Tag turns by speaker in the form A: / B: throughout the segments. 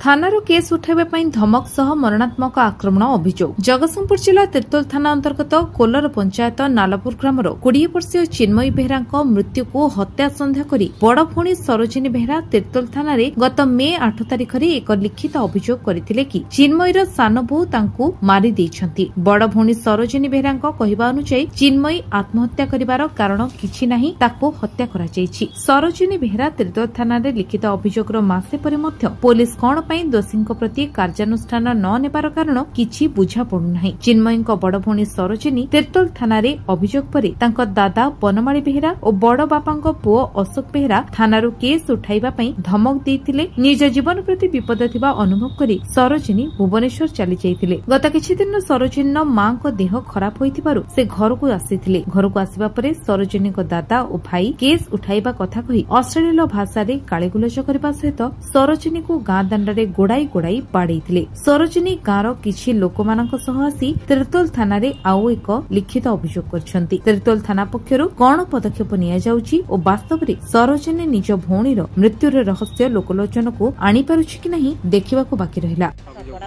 A: थानार case उठाइबा धमक सह मरणात्मक आक्रमण अभियोग। जगतसिंहपुर जिला तिर्तोल थाना अंतर्गत कोलर पंचायत नालापुर ग्रामर 20 वर्षीय चिन्मयी बेहरा मृत्यु को हत्या सन्देह करी बड़ भौणी सरोजिनी बेहरा तिर्तोल थाना गत मे 8 तारिख में एक लिखित अभियोग करथिले कि चिन्मयीर सान बो तांकु मारी देइछंती। बड़ भौणी सरोजिनी बेहरा कहवा अनुसार चिन्मयी आत्महत्या करिवार कारण किछि नाही, ताको हत्या करा जाइछि। सरोजिनी बेहरा तिर्तोल थाना लिखित अभियोगर मासे परे मध्य पुलिस कौन दोषी प्रति कार्यानुष्ठान न नेबार कारण किछि बुझा पड़ुनाही। चिन्मयी बड़ भौणी सरोजिनी तिर्तोल थाना अभियोग पर तांको दादा बनमाली बेहरा और बड़ बापा पुओ अशोक बेहरा थानारू केस उठाइबा धमक देइतिले। निज जीवन प्रति विपद थिबा अनुभव करी सरोजिनी भुवनेश्वर चली जाइतिले। गत किछि दिन सरोजिनी मां को देह खराब होइथिबारु से घर को आसीथिले। घर को आसीबा परे सरोजिनी दादा और भाई केस उठाइबा कथा कही अश्लील भाषा रे गाळीगुलज करबा सहित सरोजिनी को गां दांडा गोड़ाई गोड़ाई बाड़े। सरोजिनी गांव किछि लोकमानक सह आसी तिर्तोल थाना आउ एक लिखित अभियोग करछंती। तिर्तोल थाना पक्षरु कोन पदक्षेप निया जाउची और वास्तव में सरोजिनी निज भौणीर मृत्युर रहस्य लोकलोचन को आनी पारुछि कि नहीं देखिबा को बाकी रहिला।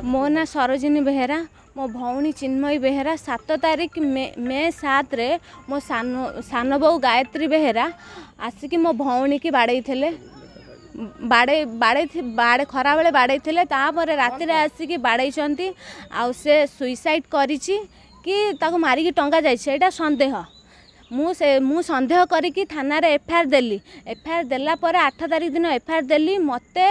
B: मो ना सरोजिनी बेहरा, मो भौणी चिन्मयी बेहरा 7 तारिख मे 7 रे मो सान बो गायत्री बेहरा आसिकी मो भौणी की बाड़े थे। बाड़े खरा बेले बाड़े थे, तापर राति आसिकी बाड़े से सुइसाइड करिछि कि ताको मारिकी टंगा जाइछे संदेह। मु संदेह करिकी थाना रे एफआईआर देली। एफआईआर देला पर 8 तारिख दिन एफआईआर देली। मते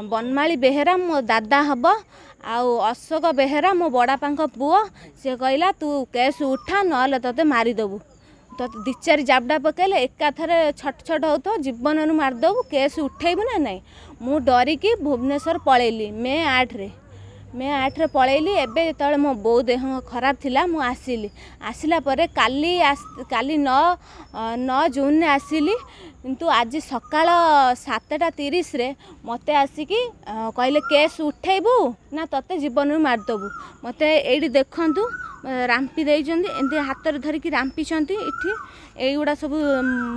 B: बनमाली बेहरा मो दादा हब आउ अशोक बेहरा मो बड़ापा पुओ से कहला तू केस उठा नले तते मारिदेबू। तो 2-4 जाबडा पकेले एकाथरे छट छट हो तो जीवन मारिदेबू, केस उठेबू ना नहीं। मु डरिकी भुवनेश्वर पळेली मे 8 रे पळेली। एबे जेतले मो बो देह खराब थिला मु आसिला परे काली 9 जून ने आसिली। किंतु आज सकाळ 7:30 रे मते आसिकी कहले केस उठेबू ना तते जीवन मारिदेबू। मते एडी देखंतु रांपी देइछंती, एंती हाथ धरिकी रांपीछंती। इठी एगुड़ा सब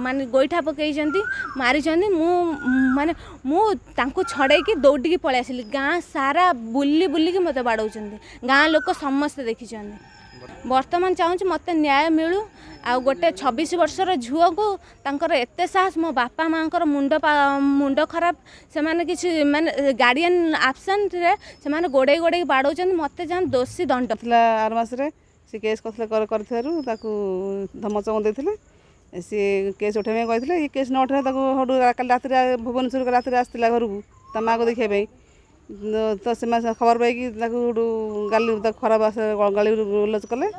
B: माने गोईठा पकईछंती, मारिछंती। मु तांको छड़ेकी दौड़िकी पळै आसिली। गाँ सारा बुली मते बाडौछंती। गाँ लोक समस्त देखिछंती। वर्तमान चाहूँ मते न्याय मिलू। आ गोटे 26 वर्षर झुओ को तांकर एते साहस, मो बापा मांकर मुंड खराब, से माने किछि माने गार्डियन एब्सेंट रे से माने गोडे गोडे बाडौछन। मते जान दोषी दंड
C: थला 8 मास रे से केस करथारु ताकू धमचम देथिले। से केस उठेबे कहथिले। ये केस न उठे ताकू हडू काल रात रे भुवनेश्वर रात रे आस्तिला घर को ता मां को देखिया पे। तो से खबर पाई कि ताकू गाली खराब गाली लज कले।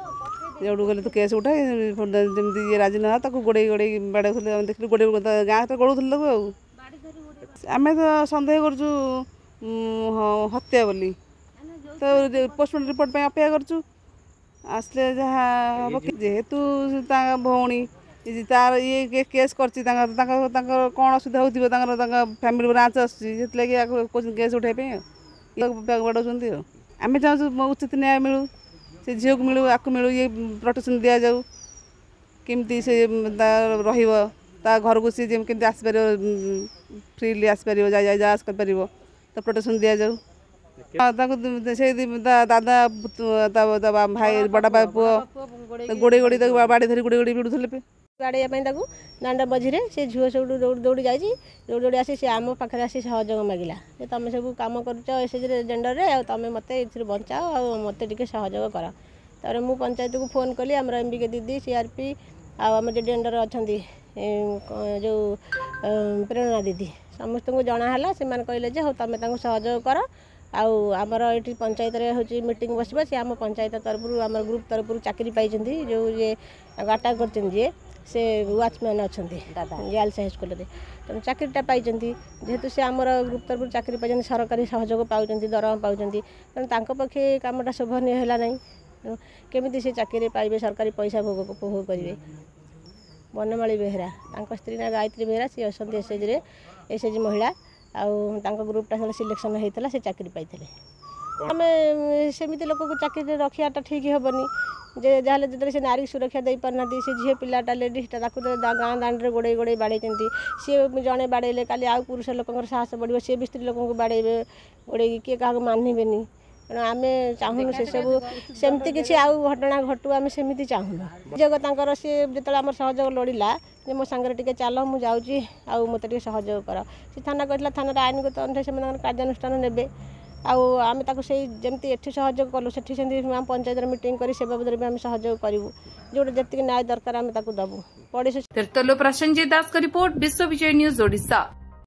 C: जोड़ू गले तो केस उठा जमी ये राजी ना ताकू गोड़े गोड़े बाड़े देखिए गोड़े गाँव तो गोड़ू आम तो सन्देह करूँ हत्या बोली। तो पोस्टमार्टम रिपोर्ट पे अपेक्षा करूँ आसले जहाँ हम जेहेतु भौणी तार ये केस करती कौन असुविधा हो फैमिली ब्रांच आस केस उठाई बाड़ौंट। आम चाहूँ उचित न्याय मिलू, से झील को मिलू, आपको मिलू, ये प्रोटेक्शन दि जाऊ। केमती से ता घर को सी केमती आसपार फ्रीली आसपार जा आस कर तो प्रोटेक्शन दि जाऊ। से दादा भाई बड़ा भाई पुओ गोड़े गोड़ी बाड़ी धरी गोड़े गोड़ी बिड़ुले
D: बाड़े दांडा मझे से झुओ सब दौड़ दौड़ी जाइए। दौड़ दौड़ी आसी से आम पाखे आसी सहयोग मागिला। तुम सब कम कर जेंडर रे तुम मत बचाओ आ मत टे सहयोग कर। तार मु पंचायत को फोन कली। आम एमबीके दीदी सीआरपी आम जो जेंडर अच्छा जो प्रेरणा दीदी समस्त को जनाला। से कहले जे तुम सहयोग कर। आमर ये पंचायत हूँ मीटिंग बसवा सी आम पंचायत तरफ आम ग्रुप तरफ चाकरी पाई जो ये अटैक कर से वाचमैन अच्छा गर्ल्स हाई स्कूल में तेनाली चाकरीटा पाई जेहेतु से आमर ग्रुप तरफ चाकरी पाई सरकारी सहयोग पाँच दरमा पाँच तेणु पक्षे कमटा शोभनीय है ना केमी से चाकरी पाइबे सरकारी पैसा उपभोग करेंगे। बनमाली बेहरा स्त्री ना गायत्री बेहरा सी अच्छा एसएचजी महिला आउ ग्रुपटा सिलेक्शन होता से चाकरी पाई आम सेमती लोक को चाकरी रखाटा ठीक हेनी जे जहाँ जो से नारी सुरक्षा दे पारना से झी पिलाटा लेडीजटा गाँ दाण्ड गोड़े गोड़े बाड़े सी जड़े बाड़े काली आउ पुरुष लोक साहस बढ़ो सी भी स्त्री लोक बाड़े गोड़े किए क्या मानबेनि तेणु आम चाहूँ से सब सेमती किसी आउ घटना घटू आम सेमती चाहूँ सहयोग सी जो आम सहयोग लड़ला मो सांगे टे चल मुझे जाऊँगी आउ मत सहयोग कर सी थाना कहला थाना आईनगत अनुसार से कार्यानुष्ठान ने आम जमी एठी सहयोग कलु से पंचायत मीटिंग कर से बाबद भी आम सहयोग करूँ जो जी न्याय दरकार आम दबू पड़े।
A: तीर्तोल प्रसन्नजीत दास का रिपोर्ट विश्व विजय न्यूज ओडिशा।